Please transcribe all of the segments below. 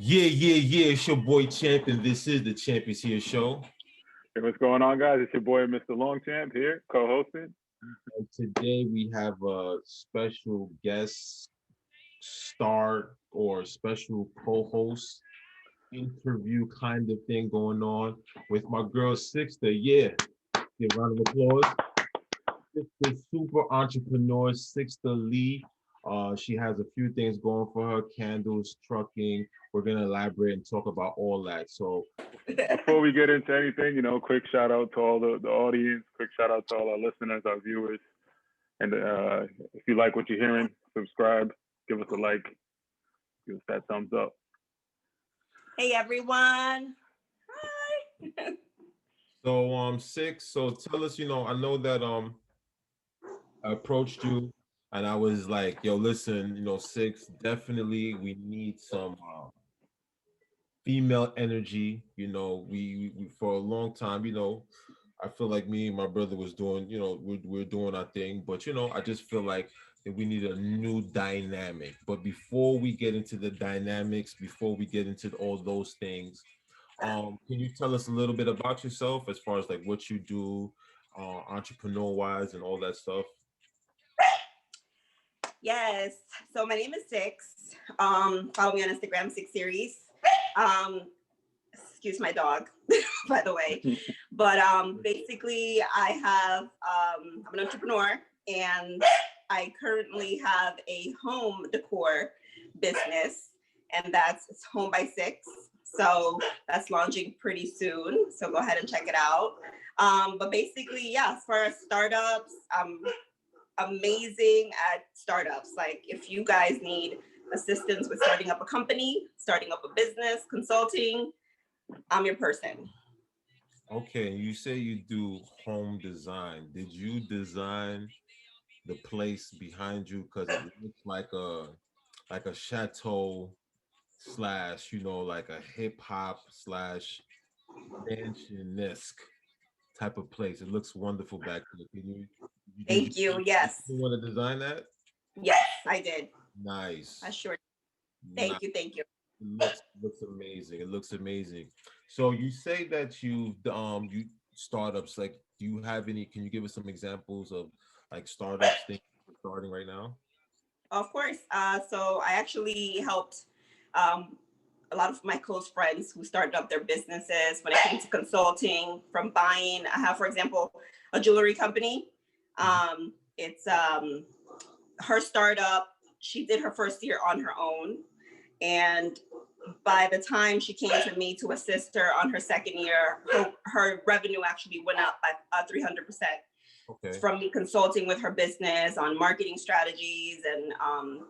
Yeah. It's your boy Champ, and this is the Champions Here show. Hey, what's going on, guys? It's your boy, Mr. Longchamp here, co-hosting. And today we have a special guest star or special co-host interview kind of thing going on with my girl Sixta. Yeah, give a round of applause. The super entrepreneur Sixta Lee. She has a few things going for her: candles, trucking. We're gonna elaborate and talk about all that. So Before we get into anything, quick shout out to all the audience, quick shout out to all our listeners, our viewers. And if you like what you're hearing, subscribe, give us a like, give us that thumbs up. Hey everyone. Hi. So Six, so tell us, I know that I approached you and I was like, yo, listen, Six, definitely we need some female energy. We for a long time, I feel like me and my brother was doing, we're doing our thing, but I just feel like that we need a new dynamic. But before we get into the dynamics, before we get into all those things, can you tell us a little bit about yourself as far as like what you do, entrepreneur wise and all that stuff? Yes. So my name is Six. Follow me on Instagram, Six Series. Excuse my dog, by the way. But basically I have I'm an entrepreneur and I currently have a home decor business, and it's Home by Six. So that's launching pretty soon. So go ahead and check it out. But basically, yeah, as far as startups, I'm amazing at startups. Like if you guys need assistance with starting up a company, starting up a business, consulting, I'm your person. Okay, you say you do home design. Did you design the place behind you? Because it looks like a chateau slash, like a hip hop slash mansion-esque type of place. It looks wonderful back there. Thank you. Yes. You want to design that? Yes, I did. Nice. I sure. Nice. Thank you. It looks amazing. It looks amazing. So you say that you startups, like, do you have any, can you give us some examples of like startups things you're starting right now? Of course. So I actually helped um, a lot of my close friends who started up their businesses when it came to consulting, from buying. I have, for example, a jewelry company. It's her startup. She did her first year on her own. And by the time she came to me to assist her on her second year, her revenue actually went up by 300%. Okay. From me consulting with her business on marketing strategies and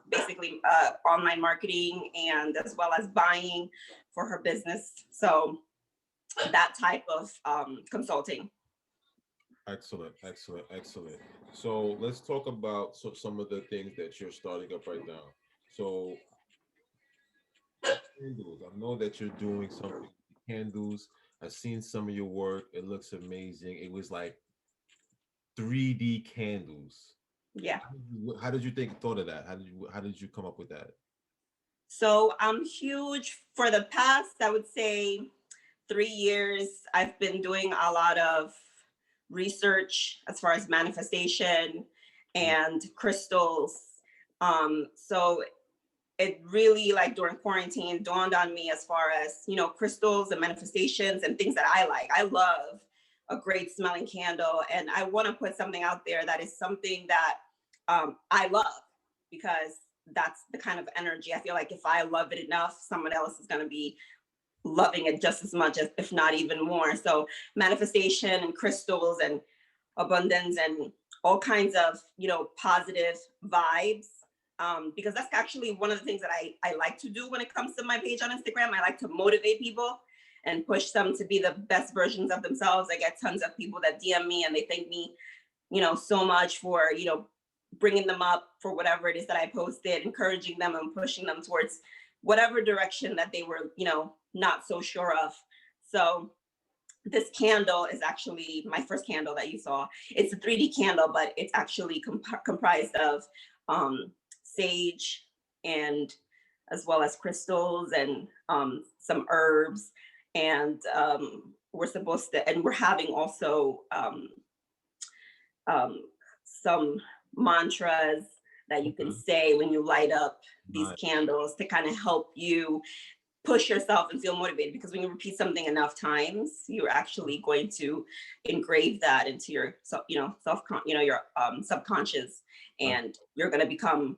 basically online marketing, and as well as buying for her business. So that type of consulting. Excellent. So let's talk about some of the things that you're starting up right now. So candles. I know that you're doing something with candles. I've seen some of your work. It looks amazing. It was like 3D candles. Yeah. How did you thought of that? How did you come up with that? So I'm huge. For the past, I would say 3 years, I've been doing a lot of research as far as manifestation and crystals. So it really, like during quarantine, dawned on me as far as, crystals and manifestations and things that I like. I love a great smelling candle, and I want to put something out there that is something that I love, because that's the kind of energy I feel like if I love it enough, someone else is going to be loving it just as much, as if not even more. So manifestation and crystals and abundance and all kinds of, positive vibes. Because that's actually one of the things that I like to do when it comes to my page on Instagram. I like to motivate people and push them to be the best versions of themselves. I get tons of people that DM me and they thank me, so much for, bringing them up for whatever it is that I posted, encouraging them and pushing them towards whatever direction that they were, not so sure of. So this candle is actually my first candle that you saw. It's a 3D candle, but it's actually comprised of sage and as well as crystals and some herbs. And we're supposed to, and we're having also um, some mantras that you can Okay. say when you light up these Nice. candles to kind of help you push yourself and feel motivated, because when you repeat something enough times, you're actually going to engrave that into your your subconscious, That's, and you're going to become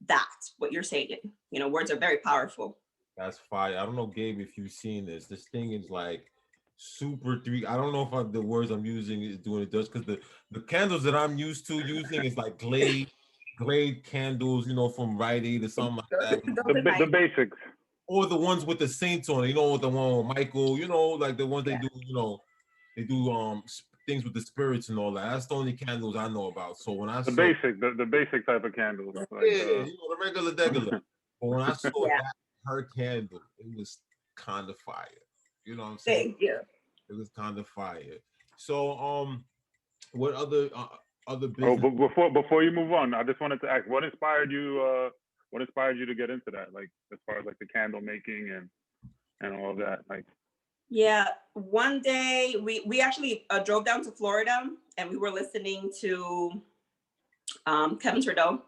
that what you're saying. Words are very powerful. that's fire. I don't know, Gabe, if you've seen this. This thing is like super three. I don't know if the words I'm using is doing it just because the candles that I'm used to using is like Glade candles, from Rite Aid or something like those, that. those are The nice. basics. Or the ones with the saints on it, the one with Michael, like the ones they Yeah. do, they do things with the spirits and all that. That's the only candles I know about. So when I saw, The basic type of candles, yeah, like the regular degular. But when I saw Yeah. that her candle, it was kind of fire. You know what I'm saying? Thank you. It was kind of fire. So what other oh, business? but before you move on, I just wanted to ask, what inspired you? What inspired you to get into that? Like as far as like the candle making and all of that. Like, Yeah, one day we actually drove down to Florida, and we were listening to Kevin Trudeau,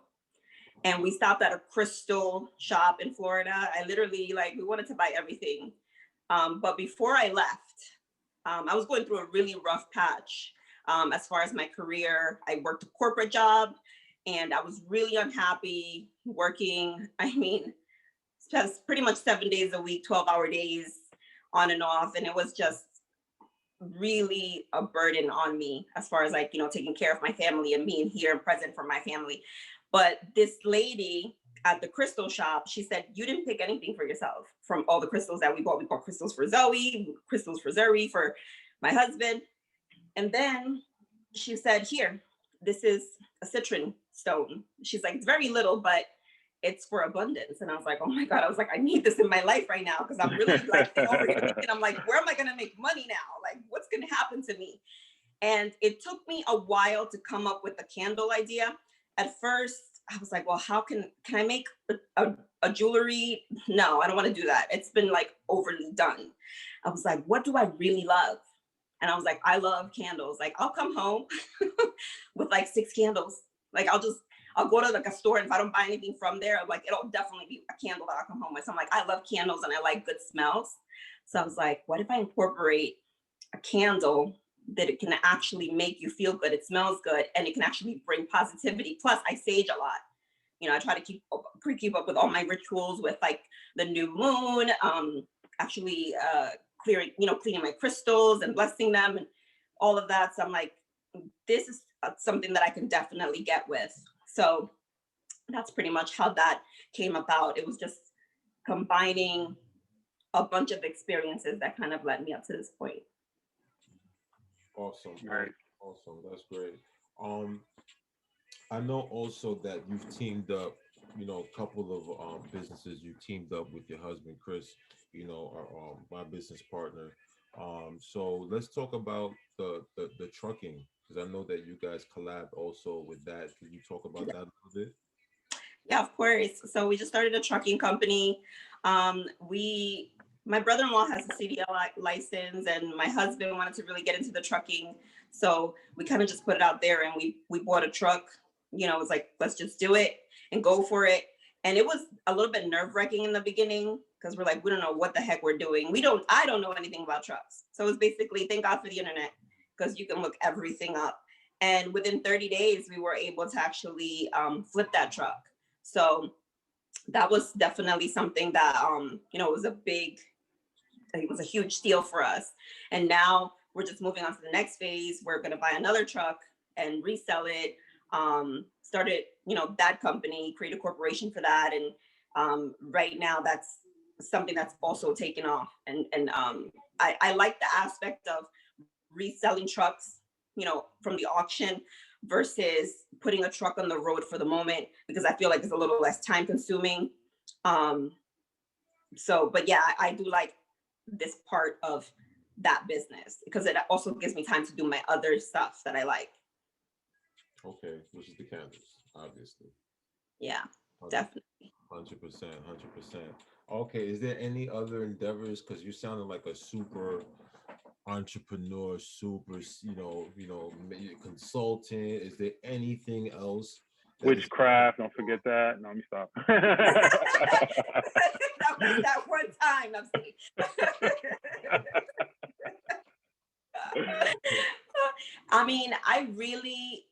and we stopped at a crystal shop in Florida. I literally, like, we wanted to buy everything. But before I left, I was going through a really rough patch as far as my career. I worked a corporate job, and I was really unhappy working. I mean, pretty much 7 days a week, 12-hour days on and off. And it was just really a burden on me as far as, like, taking care of my family and being here and present for my family. But this lady at the crystal shop, she said, "You didn't pick anything for yourself from all the crystals that we bought. We bought crystals for Zoe, crystals for Zuri, for my husband." And then she said, "Here, this is a citron stone." She's like, "It's very little, but it's for abundance." And I was like, "Oh my God." I was like, "I need this in my life right now," because I'm really like in overheating. And I'm like, where am I going to make money now? Like, what's going to happen to me? And it took me a while to come up with the candle idea. At first, I was like, well, how can I make a jewelry? No, I don't want to do that. It's been like overly done. I was like, what do I really love? And I was like, I love candles. Like, I'll come home with like 6 candles. Like, I'll go to like a store, and if I don't buy anything from there, I'm like, it'll definitely be a candle that I'll come home with. So I'm like, I love candles and I like good smells. So I was like, what if I incorporate a candle that it can actually make you feel good? It smells good, and it can actually bring positivity. Plus, I sage a lot. I try to keep up with all my rituals with like the new moon, actually cleaning my crystals and blessing them and all of that. So I'm like, this is something that I can definitely get with. So that's pretty much how that came about. It was just combining a bunch of experiences that kind of led me up to this point. Awesome, right. awesome. That's great. Um, I know also that you've teamed up, a couple of businesses. You teamed up with your husband, Chris, my business partner. So let's talk about the trucking, because I know that you guys collab also with that. Can you talk about that a little bit? Yeah, of course. So we just started a trucking company. My brother-in-law has a CDL license, and my husband wanted to really get into the trucking. So we kind of just put it out there, and we bought a truck. It was like, let's just do it and go for it. And it was a little bit nerve-wracking in the beginning, because we're like, we don't know what the heck we're doing. I don't know anything about trucks. So it's basically, thank God for the internet, because you can look everything up. And within 30 days, we were able to actually flip that truck. So that was definitely something that it was a huge deal for us. And now we're just moving on to the next phase. We're going to buy another truck and resell it. Started, that company, create a corporation for that. And right now that's something that's also taken off. And I like the aspect of reselling trucks, from the auction versus putting a truck on the road for the moment, because I feel like it's a little less time consuming. Um, but yeah, I do like this part of that business, because it also gives me time to do my other stuff that I like. Okay, which is the candles, obviously. Yeah. Definitely. 100%, 100%. Okay, is there any other endeavors? Because you sounded like a super entrepreneur, super, consultant. Is there anything else that is Witchcraft, don't forget that. No, let me stop. That was that one time. I'm saying. I mean, I really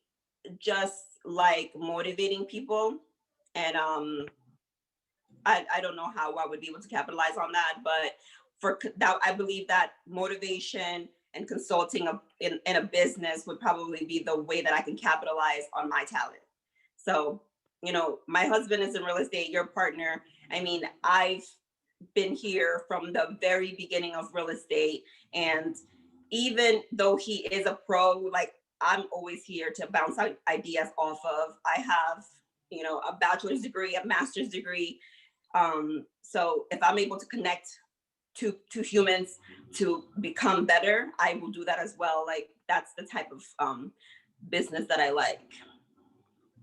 just like motivating people, and I don't know how I would be able to capitalize on that, but that I believe that motivation and consulting in a business would probably be the way that I can capitalize on my talent. So, my husband is in real estate, your partner. I mean, I've been here from the very beginning of real estate. And even though he is a pro, like I'm always here to bounce out ideas off of. I have, a bachelor's degree, a master's degree. So if I'm able to connect to humans to become better, I will do that as well. Like that's the type of business that I like.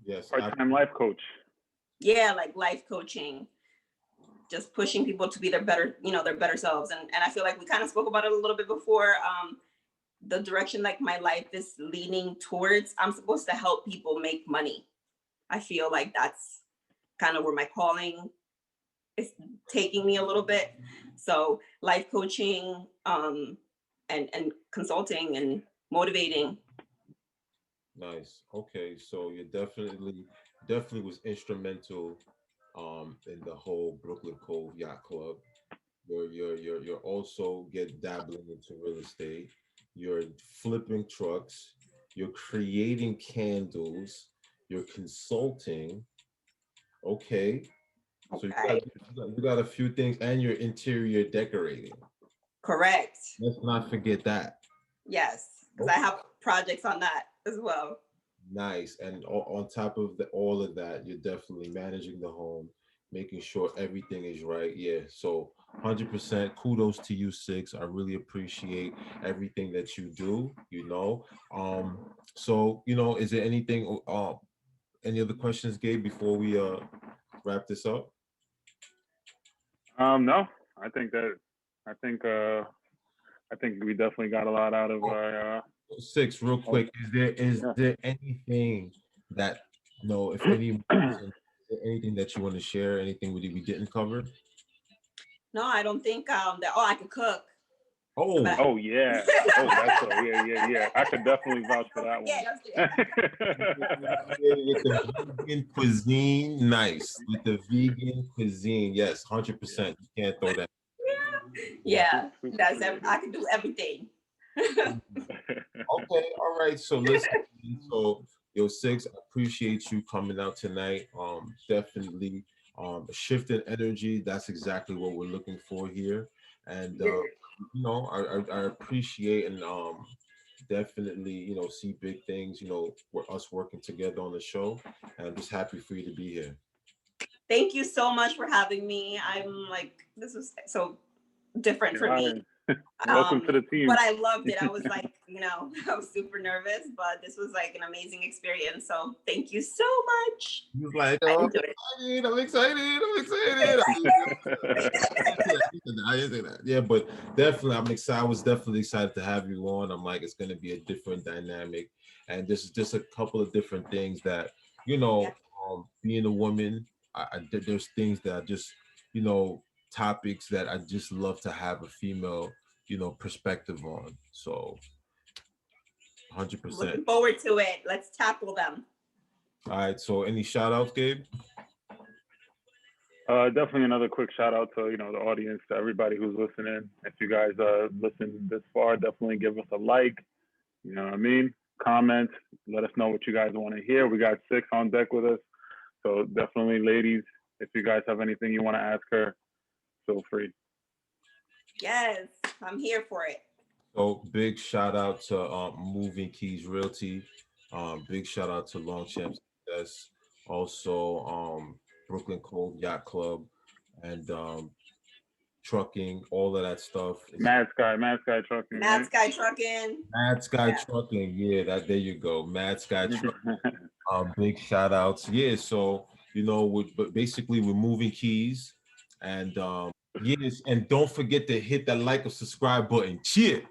yes, Part-time life coach. Yeah, like life coaching, just pushing people to be their better selves. And I feel like we kind of spoke about it a little bit before. The direction like my life is leaning towards, I'm supposed to help people make money. I feel like that's kind of where my calling is taking me a little bit. So life coaching, and consulting and motivating. nice. Okay, so you definitely was instrumental in the whole Brooklyn Cove Yacht Club. You're also get dabbling into real estate. You're flipping trucks. You're creating candles. You're consulting. Okay, so Okay. you got a few things, and your interior decorating. Correct. Let's not forget that. Yes, because I Okay. have projects on that as well. Nice. And on top of all of that, you're definitely managing the home, making sure everything is right. Yeah. So 100% kudos to you, Six. I really appreciate everything that you do, So, is there anything, any other questions, Gabe, before we wrap this up? No, I think that I think I think we definitely got a lot out of Oh, our Six, real oh, quick. Is yeah. there anything that, if any, is there anything that you want to share? Anything we didn't cover? No, I don't think that. Oh, I could cook, Oh, but Oh yeah. Oh, that's yeah. I could definitely vouch for that yeah, one. that's it. with the vegan cuisine, nice. With the vegan cuisine, yes, Yeah. 100%. You can't throw that. Yeah, Super that's creative. I can do everything. Okay, all right. So listen, so yo, Six, I appreciate you coming out tonight. Definitely shifting energy. That's exactly what we're looking for here. And I appreciate and definitely, see big things, with us working together on the show. And I'm just happy for you to be here. Thank you so much for having me. I'm like, this was so different for me. Welcome to the team. But I loved it. I was like, I was super nervous, but this was like an amazing experience. So thank you so much. He was like, I oh, enjoyed it. I'm excited. I'm excited. I didn't say that. Yeah, but definitely, I'm excited. I was definitely excited to have you on. I'm like, it's going to be a different dynamic. And this is just a couple of different things that, Yeah. being a woman, there's things that I just, topics that I just love to have a female, perspective on. So 100%. Looking forward to it. Let's tackle them. All right. So any shout outs, Gabe? Definitely another quick shout out to the audience, to everybody who's listening. If you guys listen this far, definitely give us a like. You know what I mean? Comment. Let us know what you guys want to hear. We got Six on deck with us, so definitely, ladies, if you guys have anything you want to ask her, feel free. Yes, I'm here for it. So big shout out to Moving Keys Realty. Big shout out to Longchamp Success. Also Brooklyn Cove Yacht Club and trucking, all of that stuff. Mad Sky Trucking, Mad right? Sky Trucking. Mad Sky Yeah. Trucking. Yeah, there you go. Mad Sky Trucking. Big shout outs. Yeah, so but basically removing keys. And yes, and don't forget to hit that like or subscribe button. Cheer.